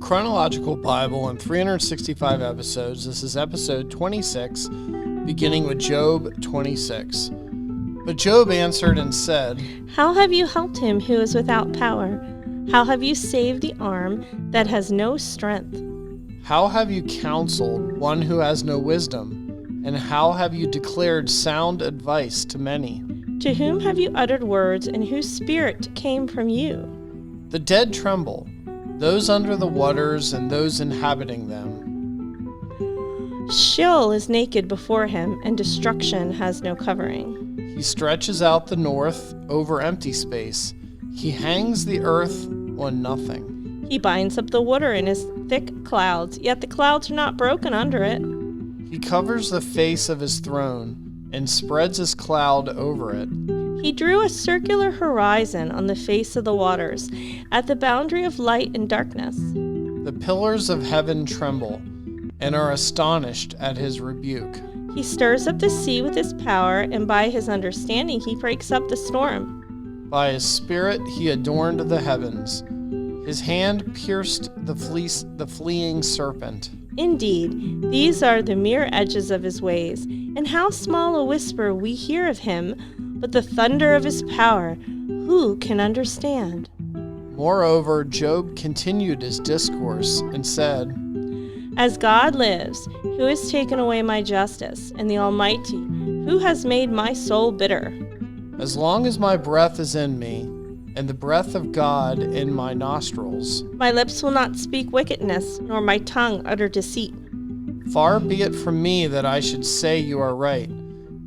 Chronological Bible in 365 episodes. This is episode 26, beginning with Job 26. But Job answered and said, How have you helped him who is without power? How have you saved the arm that has no strength? How have you counseled one who has no wisdom? And how have you declared sound advice to many? To whom have you uttered words, and whose spirit came from you? The dead tremble, those under the waters and those inhabiting them. Sheol is naked before him, and destruction has no covering. He stretches out the north over empty space. He hangs the earth on nothing. He binds up the water in his thick clouds, yet the clouds are not broken under it. He covers the face of his throne and spreads his cloud over it. He drew a circular horizon on the face of the waters, at the boundary of light and darkness. The pillars of heaven tremble and are astonished at his rebuke. He stirs up the sea with his power, and by his understanding he breaks up the storm. By his spirit he adorned the heavens. His hand pierced the fleeing serpent. Indeed, these are the mere edges of his ways, and how small a whisper we hear of him, but the thunder of his power, who can understand? Moreover, Job continued his discourse and said, As God lives, who has taken away my justice, and the Almighty, who has made my soul bitter? As long as my breath is in me, and the breath of God in my nostrils, my lips will not speak wickedness, nor my tongue utter deceit. Far be it from me that I should say you are right.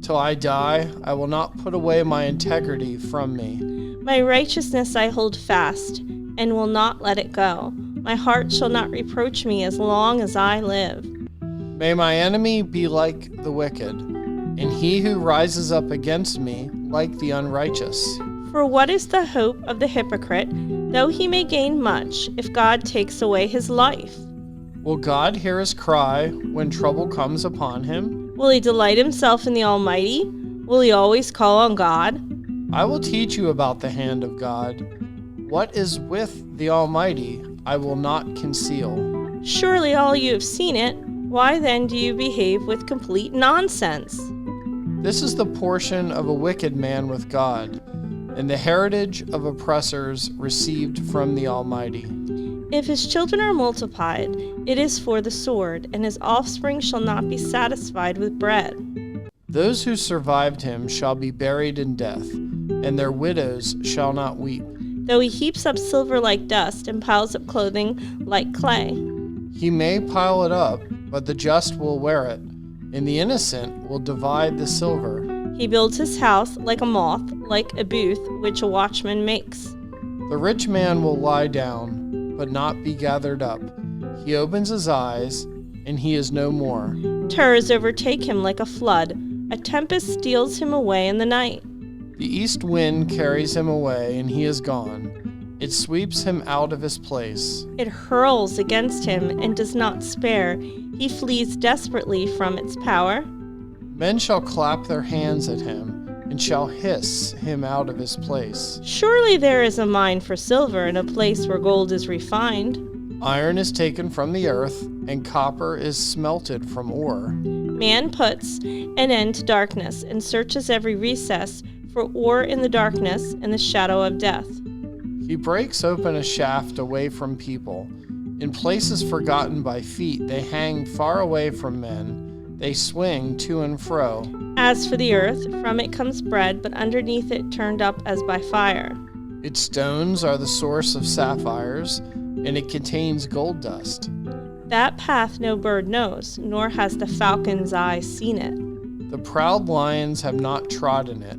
Till I die, I will not put away my integrity from me. My righteousness I hold fast, and will not let it go. My heart shall not reproach me as long as I live. May my enemy be like the wicked, and he who rises up against me like the unrighteous. For what is the hope of the hypocrite, though he may gain much, if God takes away his life? Will God hear his cry when trouble comes upon him? Will he delight himself in the Almighty? Will he always call on God? I will teach you about the hand of God. What is with the Almighty, I will not conceal. Surely all you have seen it. Why then do you behave with complete nonsense? This is the portion of a wicked man with God, and the heritage of oppressors received from the Almighty. If his children are multiplied, it is for the sword, and his offspring shall not be satisfied with bread. Those who survived him shall be buried in death, and their widows shall not weep. Though he heaps up silver like dust, and piles up clothing like clay. He may pile it up, but the just will wear it, and the innocent will divide the silver. He builds his house like a moth, like a booth which a watchman makes. The rich man will lie down, but not be gathered up. He opens his eyes, and he is no more. Terrors overtake him like a flood. A tempest steals him away in the night. The east wind carries him away, and he is gone. It sweeps him out of his place. It hurls against him and does not spare. He flees desperately from its power. Men shall clap their hands at him, and shall hiss him out of his place. Surely there is a mine for silver, and a place where gold is refined. Iron is taken from the earth, and copper is smelted from ore. Man puts an end to darkness, and searches every recess for ore in the darkness and the shadow of death. He breaks open a shaft away from people. In places forgotten by feet, they hang far away from men. They swing to and fro. As for the earth, from it comes bread, but underneath it turned up as by fire. Its stones are the source of sapphires, and it contains gold dust. That path no bird knows, nor has the falcon's eye seen it. The proud lions have not trodden it,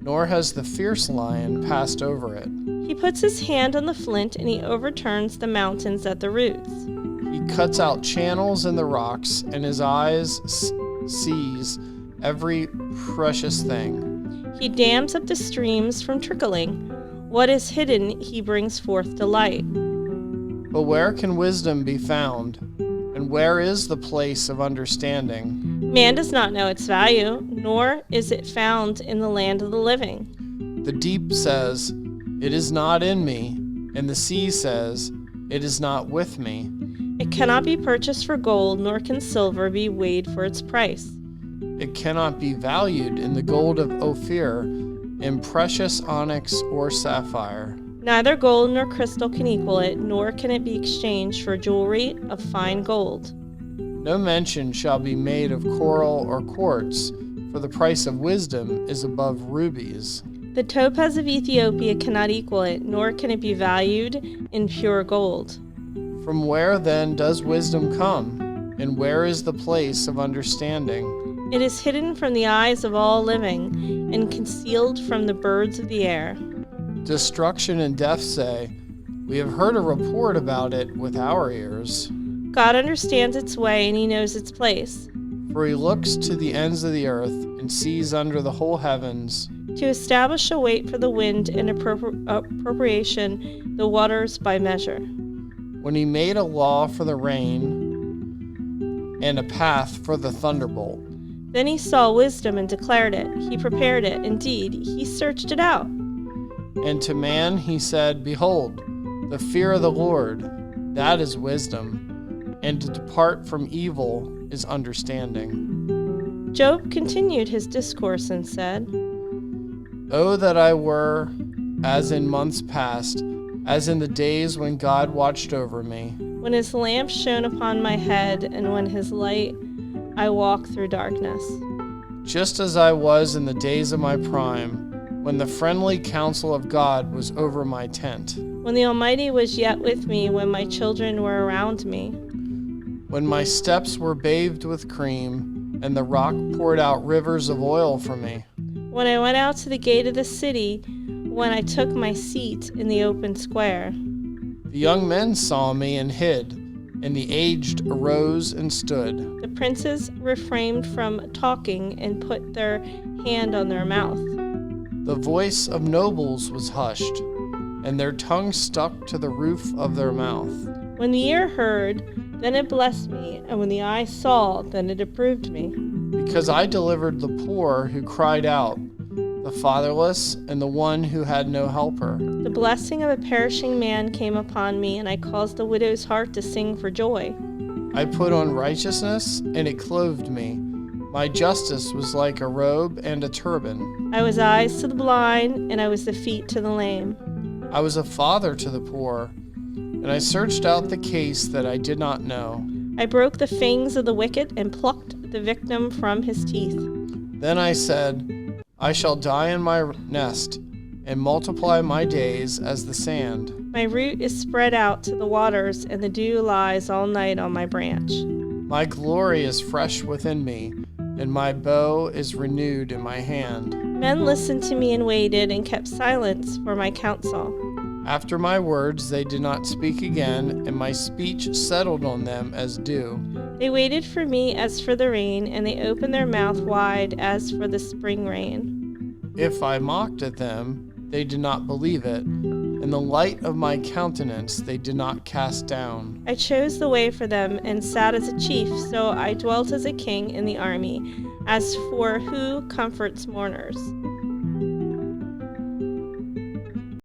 nor has the fierce lion passed over it. He puts his hand on the flint, and he overturns the mountains at the roots. He cuts out channels in the rocks, and his eyes sees every precious thing. He dams up the streams from trickling. What is hidden he brings forth to light. But where can wisdom be found? And where is the place of understanding? Man does not know its value, nor is it found in the land of the living. The deep says, "It is not in me," and the sea says, "It is not with me." It cannot be purchased for gold, nor can silver be weighed for its price. It cannot be valued in the gold of Ophir, in precious onyx or sapphire. Neither gold nor crystal can equal it, nor can it be exchanged for jewelry of fine gold. No mention shall be made of coral or quartz, for the price of wisdom is above rubies. The topaz of Ethiopia cannot equal it, nor can it be valued in pure gold. From where then does wisdom come, and where is the place of understanding? It is hidden from the eyes of all living, and concealed from the birds of the air. Destruction and death say, "We have heard a report about it with our ears." God understands its way, and he knows its place, For he looks to the ends of the earth and sees under the whole heavens. to establish a weight for the wind and appropriation the waters by measure. When he made a law for the rain and a path for the thunderbolt. Then he saw wisdom and declared it. He prepared it. Indeed, he searched it out. And to man he said, "Behold, the fear of the Lord, that is wisdom, and to depart from evil is understanding." Job continued his discourse and said, "Oh, that I were as in months past, as in the days when God watched over me, when his lamp shone upon my head, and when his light I walked through darkness. just as I was in the days of my prime, when the friendly counsel of God was over my tent, When the Almighty was yet with me, when my children were around me. when my steps were bathed with cream, and the rock poured out rivers of oil for me. When I went out to the gate of the city, when I took my seat in the open square. The young men saw me and hid, and the aged arose and stood. The princes refrained from talking and put their hand on their mouth. The voice of nobles was hushed, and their tongue stuck to the roof of their mouth. When the ear heard, then it blessed me, and when the eye saw, then it approved me. Because I delivered the poor who cried out, the fatherless, and the one who had no helper. The blessing of a perishing man came upon me, and I caused the widow's heart to sing for joy. I put on righteousness, and it clothed me. My justice was like a robe and a turban. I was eyes to the blind, and I was the feet to the lame. I was a father to the poor, and I searched out the case that I did not know. I broke the fangs of the wicked and plucked the victim from his teeth. Then I said, I shall die in my nest, and multiply my days as the sand. My root is spread out to the waters, and the dew lies all night on my branch. My glory is fresh within me, and my bow is renewed in my hand. Men listened to me and waited, and kept silence for my counsel. After my words they did not speak again, and my speech settled on them as dew. They waited for me as for the rain, and they opened their mouth wide as for the spring rain. If I mocked at them, they did not believe it, and the light of my countenance they did not cast down. I chose the way for them, and sat as a chief, so I dwelt as a king in the army, as for who comforts mourners.